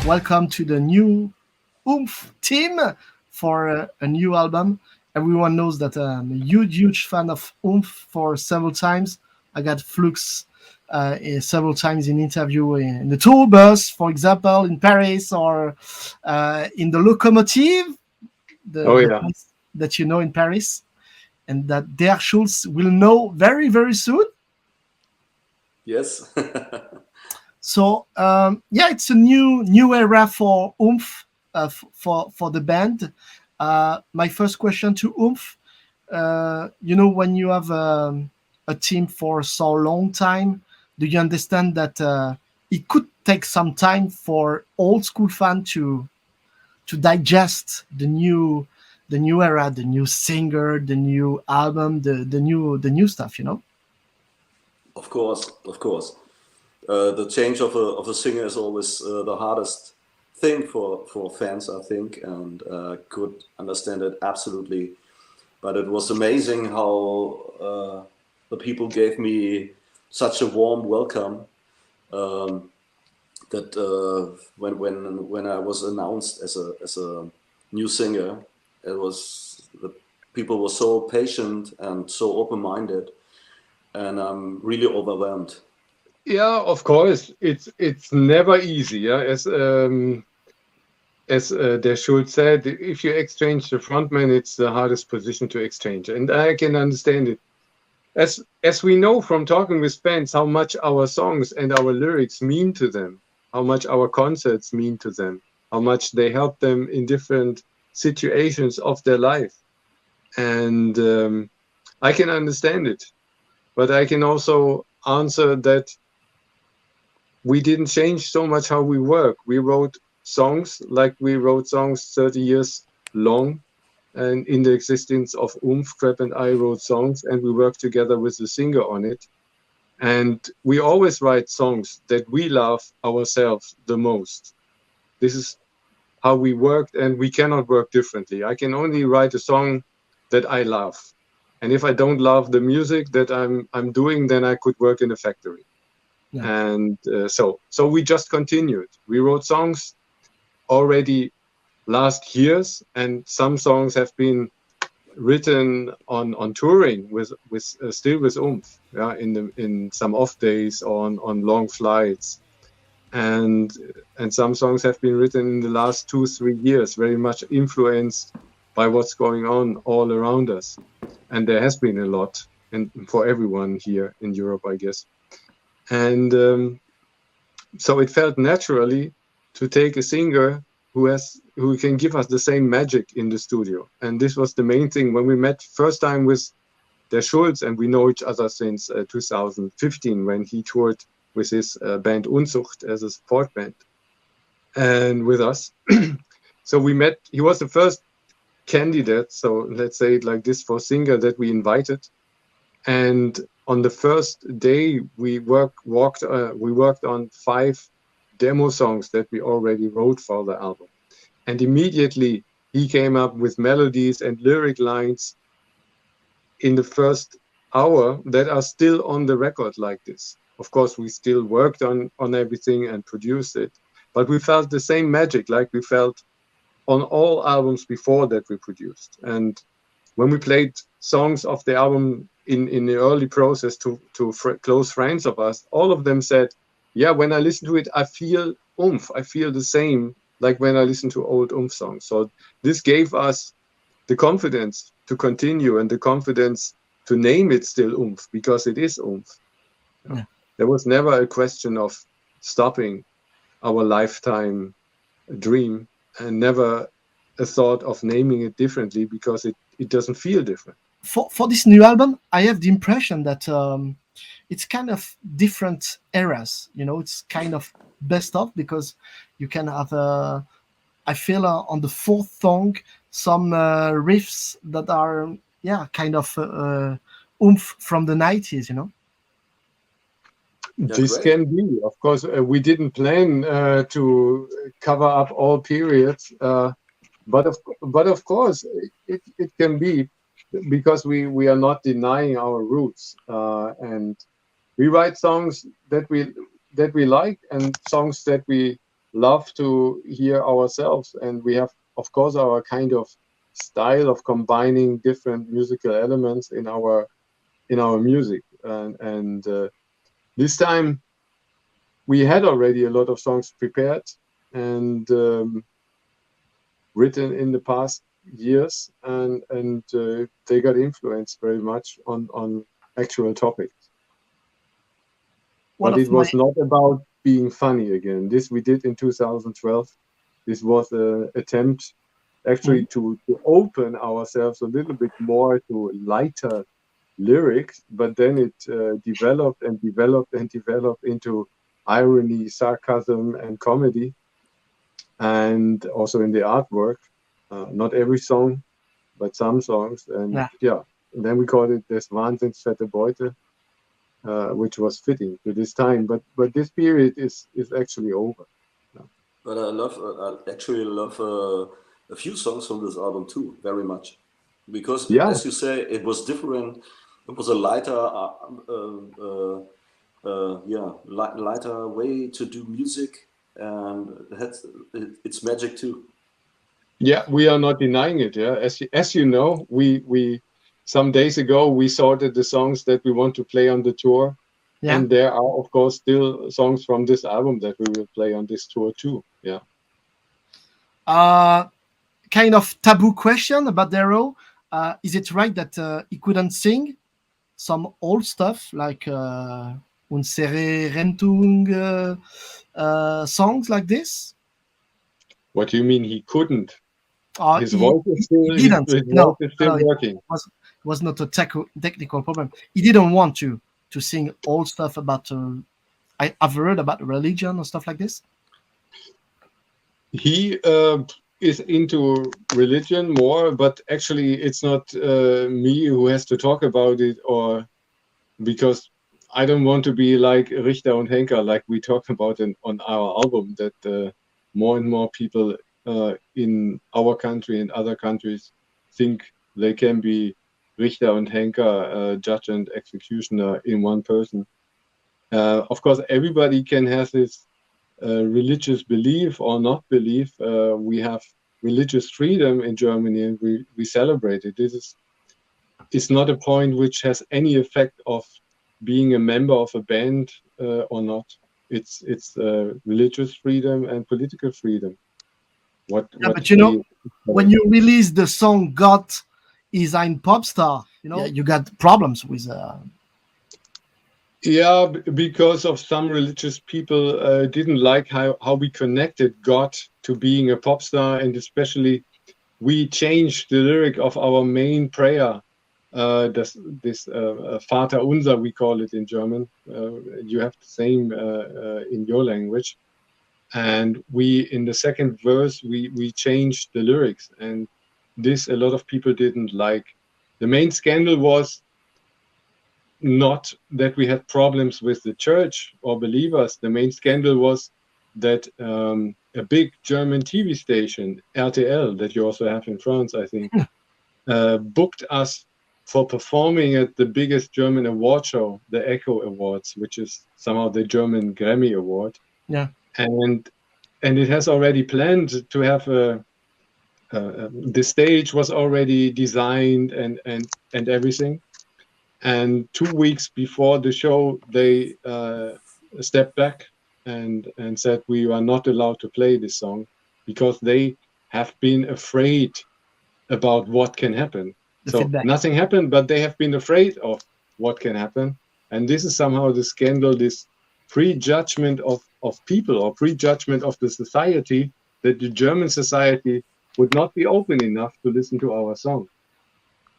Welcome to the new OOMPH team for a new album. Everyone knows that I'm a huge fan of OOMPH for several times. I got Flux several times in interview in the tour bus, for example, in Paris, or in the Locomotive, the place that you know in Paris, and that Der Schultz will know very soon. Yes. So it's a new era for OOMPH, for the band. My first question to OOMPH, when you have a team for so long time, do you understand that it could take some time for old school fans to digest the new era, the new singer, the new album, the new stuff, Of course, of course. The change of a singer is always the hardest thing for fans, I think, and could understand it absolutely. But it was amazing how the people gave me such a warm welcome. That when I was announced as a new singer, the people were so patient and so open-minded, and I'm really overwhelmed. Yeah, of course, it's never easy. Yeah, as Der Schultz said, if you exchange the frontman, it's the hardest position to exchange, and I can understand it. As we know from talking with bands, how much our songs and our lyrics mean to them, how much our concerts mean to them, how much they help them in different situations of their life, and I can understand it, but I can also answer that we didn't change so much how we work. We wrote songs like we wrote songs 30 years long, and in the existence of OOMPH, Crab and I wrote songs, and we worked together with the singer on it. And we always write songs that we love ourselves the most. This is how we worked, and we cannot work differently. I can only write a song that I love. And if I don't love the music that I'm doing, then I could work in a factory. Yeah. And so we just continued. We wrote songs already last years, and some songs have been written on touring with still with OOMPH, yeah, in some off days, on long flights, and some songs have been written in the last 2-3 years, very much influenced by what's going on all around us, and there has been a lot, and for everyone here in Europe, I guess. And so it felt naturally to take a singer who can give us the same magic in the studio. And this was the main thing when we met first time with Der Schultz, and we know each other since 2015 when he toured with his band Unzucht as a support band and with us. So we met. He was the first candidate, so let's say it like this, for singer that we invited. And on the first day, we worked on 5 demo songs that we already wrote for the album. And immediately he came up with melodies and lyric lines in the first hour that are still on the record like this. Of course, we still worked on everything and produced it, but we felt the same magic like we felt on all albums before that we produced. And when we played songs of the album in the early process to close friends of us, all of them said, yeah, when I listen to it, I feel OOMPH. I feel the same like when I listen to old OOMPH songs. So this gave us the confidence to continue and the confidence to name it still OOMPH, because it is OOMPH. Yeah. There was never a question of stopping our lifetime dream, and never a thought of naming it differently, because it doesn't feel different. For this new album, I have the impression that it's kind of different eras. It's kind of best of, because you can have I feel on the 4th song some riffs that are kind of OOMPH from the 90s. This can be, of course. We didn't plan to cover up all periods, but of course it can be, because we are not denying our roots, and we write songs that we like, and songs that we love to hear ourselves, and we have, of course, our kind of style of combining different musical elements in our music. And this time we had already a lot of songs prepared and written in the past years, and they got influenced very much on actual topics. One But of it my was not about being funny again. This we did in 2012. This was an attempt actually to open ourselves a little bit more to lighter lyrics, but then it developed and developed and developed into irony, sarcasm, and comedy, and also in the artwork. Not every song, but some songs, and yeah. yeah. And then we called it Des Wahnsinns fette Beute, which was fitting to this time. But this period is actually over. Yeah. But I actually love a few songs from this album too, very much, because Yeah, as you say, it was different. It was a lighter, yeah, lighter way to do music, and it's magic too. yeah, we are not denying it. Yeah, as you know, we some days ago we sorted the songs that we want to play on the tour, Yeah. and there are of course still songs from this album that we will play on this tour too. Yeah. Uh, Kind of taboo question about Darrow. Is it right that he couldn't sing some old stuff like Unsere Rentung songs like this? What do you mean he couldn't? His He, voice is he, still he didn't. his voice No, is no, still no, working. was not a technical problem. He didn't want to sing old stuff about. I've heard about religion or stuff like this. He is into religion more, but actually it's not me who has to talk about it, or because I don't want to be like Richter and Henker, like we talked about on our album, that more and more people in our country and other countries think they can be Richter and Henker, judge and executioner in one person. Of course, everybody can have this religious belief or not belief. We have religious freedom in Germany, and we celebrate it. This is not a point which has any effect of being a member of a band or not. It's religious freedom and political freedom. Yeah, What but you know, we when you release the song "God is ein Popstar," yeah, you got problems with. Yeah, because of some religious people didn't like how we connected God to being a pop star, and especially we changed the lyric of our main prayer. This Vater Unser, we call it in German. You have the same in your language. And we, in the second verse, we changed the lyrics, and this a lot of people didn't like. The main scandal was not that we had problems with the church or believers. The main scandal was that a big German TV station, RTL, that you also have in France, I think, booked us for performing at the biggest German award show, the Echo Awards, which is somehow the German Grammy Award. Yeah. And it has already planned to have the stage was already designed and everything. And 2 weeks before the show, they stepped back and said we are not allowed to play this song because they have been afraid about what can happen. The So feedback. nothing happened, but they have been afraid of what can happen. And this is somehow the scandal, this prejudgment of people or prejudgment of the society, that the German society would not be open enough to listen to our song.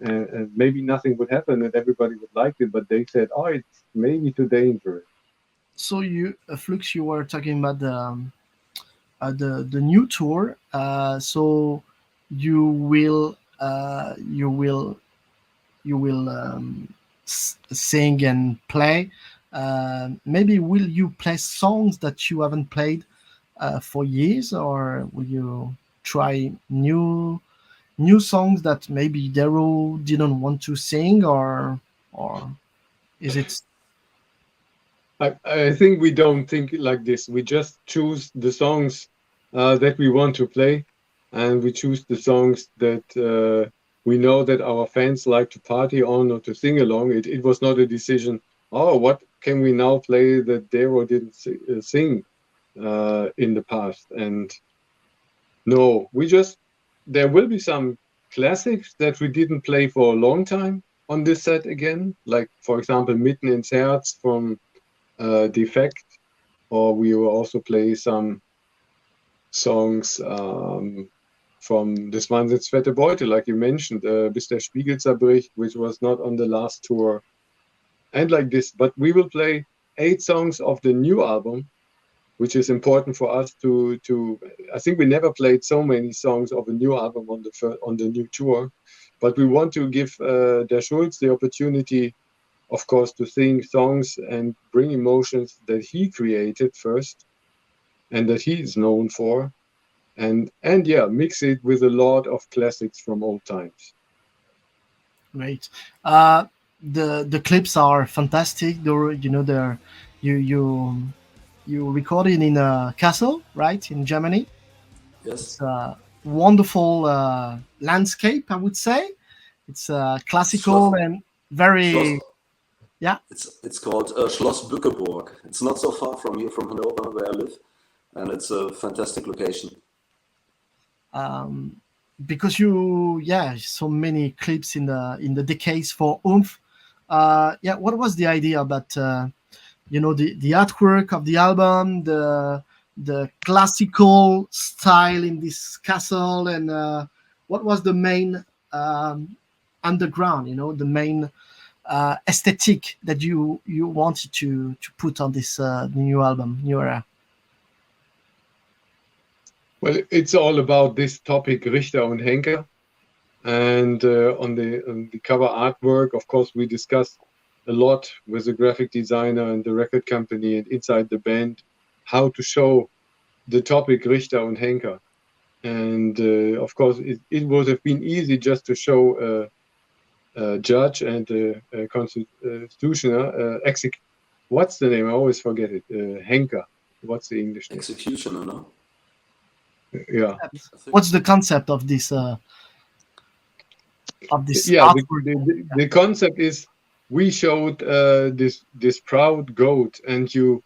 And maybe nothing would happen and everybody would like it, but they said, oh, it's maybe too dangerous. So you, Flux, you were talking about the new tour. So you will sing and play. Maybe will you play songs that you haven't played for years, or will you try new songs that maybe Daryl didn't want to sing, or is it? I think we don't think like this. We just choose the songs that we want to play, and we choose the songs that we know that our fans like to party on or to sing along. It was not a decision, oh, what can we now play that Dero didn't sing in the past? And no, there will be some classics that we didn't play for a long time on this set again, like, for example, Mitten ins Herz from Defect, or we will also play some songs from this Wahnsinnsfette Beute, like you mentioned, Bis der Spiegel zerbricht, which was not on the last tour, and like this. But we will play 8 songs of the new album, which is important for us to. I think we never played so many songs of a new album on the new tour, but we want to give Der Schultz the opportunity, of course, to sing songs and bring emotions that he created first and that he is known for, and yeah, mix it with a lot of classics from old times. Great. The clips are fantastic. They're you recorded in a castle, right, in Germany. Yes. It's a wonderful landscape, I would say. It's classical Schloss, and very, Schloss, yeah. it's called Schloss Bückeburg. It's not so far from here, from Hanover, where I live, and it's a fantastic location. Because so many clips in the decades for OOMPH. What was the idea about the artwork of the album, the classical style in this castle, and what was the main underground, the main aesthetic that you wanted to put on this new album, new era? Well, it's all about this topic, Richter und Henker. And on the cover artwork, of course, we discussed a lot with the graphic designer and the record company and inside the band how to show the topic Richter und Henker. And of course, it would have been easy just to show a judge and a constitutional what's the name? I always forget it. Henker. What's the English name? Executioner, no? Yeah. What's the concept of this? Yeah, the concept is we showed this proud goat, and you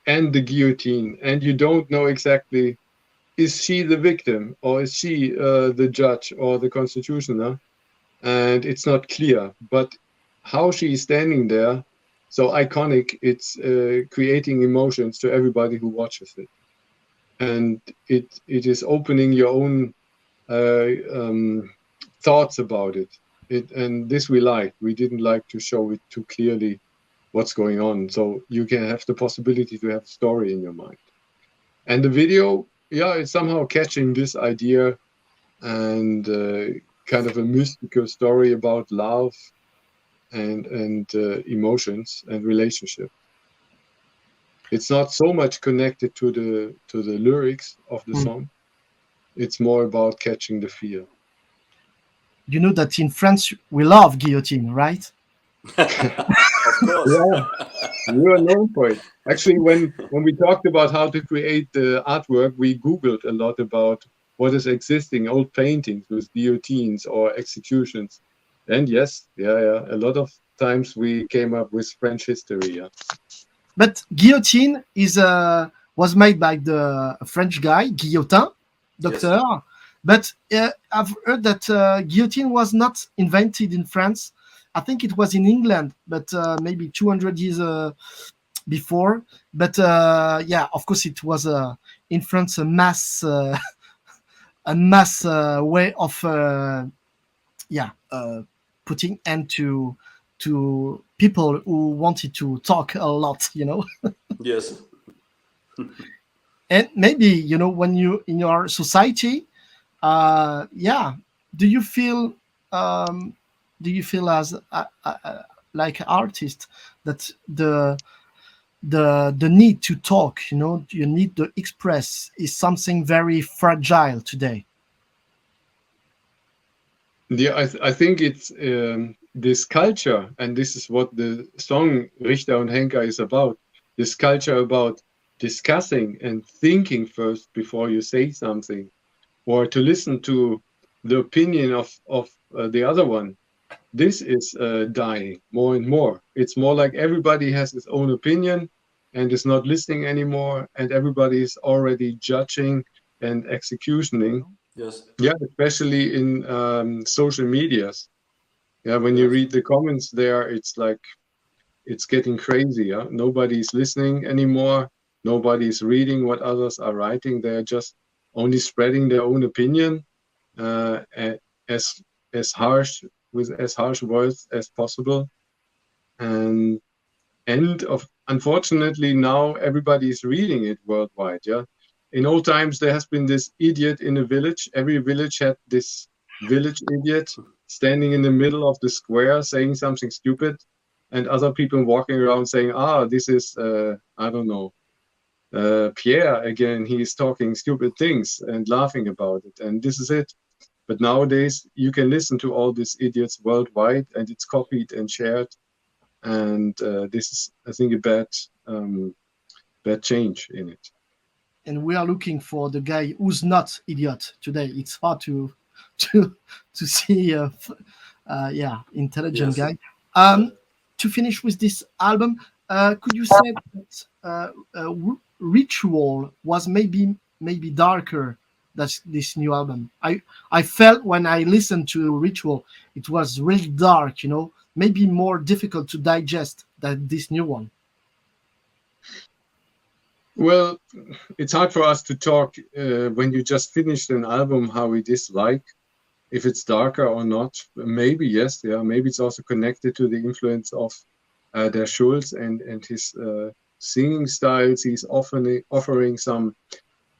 and the guillotine, and you don't know exactly, is she the victim or is she the judge or the constitutional, and it's not clear. But how she is standing there, so iconic, it's creating emotions to everybody who watches it. And it is opening your own thoughts about it. And this we liked. We didn't like to show it too clearly what's going on. So you can have the possibility to have a story in your mind. And the video, it's somehow catching this idea and kind of a mystical story about love and emotions and relationship. It's not so much connected to the lyrics of the song. It's more about catching the feel. You know that in France we love guillotine, right? Of course. Yeah, you are known for it. Actually, when we talked about how to create the artwork, we Googled a lot about what is existing, old paintings with guillotines or executions. And yes, a lot of times we came up with French history. Yeah. But guillotine was made by the French guy, Guillotin, doctor. Yes. But I've heard that guillotine was not invented in France. I think it was in England, but maybe 200 years before. But of course, it was in France a mass way of putting end to people who wanted to talk a lot, Yes. And maybe, when you in your society, do you feel as like an artist that the need to talk, you need to express is something very fragile today? Yeah, I think it's this culture, and this is what the song Richter und Henker is about. This culture about discussing and thinking first before you say something, or to listen to the opinion of the other one. This is dying more and more. It's more like everybody has his own opinion and is not listening anymore, and everybody is already judging and executioning. Yes. Yeah, especially in social medias. Yeah, when you Yes. read the comments there, it's like it's getting crazy. Yeah? Nobody's listening anymore. Nobody's reading what others are writing. They're just only spreading their own opinion, as harsh with as harsh words as possible. And unfortunately now everybody is reading it worldwide. Yeah, in old times there has been this idiot in a village. Every village had this village idiot standing in the middle of the square saying something stupid, and other people walking around saying, this is I don't know, Pierre again, he's talking stupid things and laughing about it, and this is it. But nowadays you can listen to all these idiots worldwide, and it's copied and shared. And this is, I think, a bad change in it. And we are looking for the guy who's not idiot today. It's hard to see intelligent Yes. guy. To finish with this album, could you say that Ritual was maybe darker than this new album? I felt when I listened to Ritual, it was really dark, maybe more difficult to digest than this new one. Well, it's hard for us to talk when you just finished an album how it is like, if it's darker or not. Maybe yes, yeah. Maybe it's also connected to the influence of der Schultz and his singing styles. He's offering some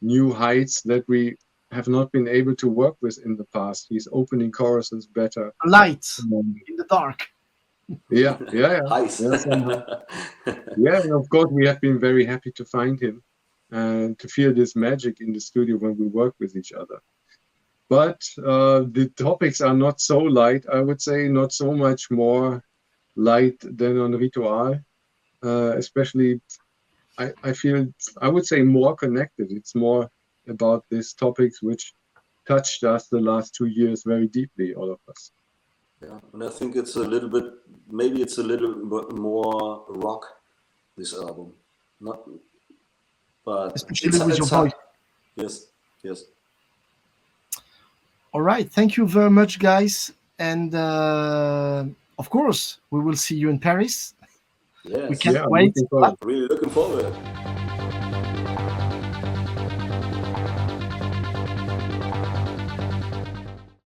new heights that we have not been able to work with in the past. He's opening choruses better. Light in the dark. Yeah. Ice. Yeah, and of course we have been very happy to find him and to feel this magic in the studio when we work with each other. But the topics are not so light. I would say not so much more light than on Ritual. Especially, I feel, I would say, more connected. It's more about these topics which touched us the last 2 years very deeply, all of us. Yeah, and I think it's a little bit more rock, this album. Not, but especially with your voice. Yes. All right, thank you very much, guys, and of course we will see you in Paris. Yes. We can't wait. Looking forward. Really looking forward.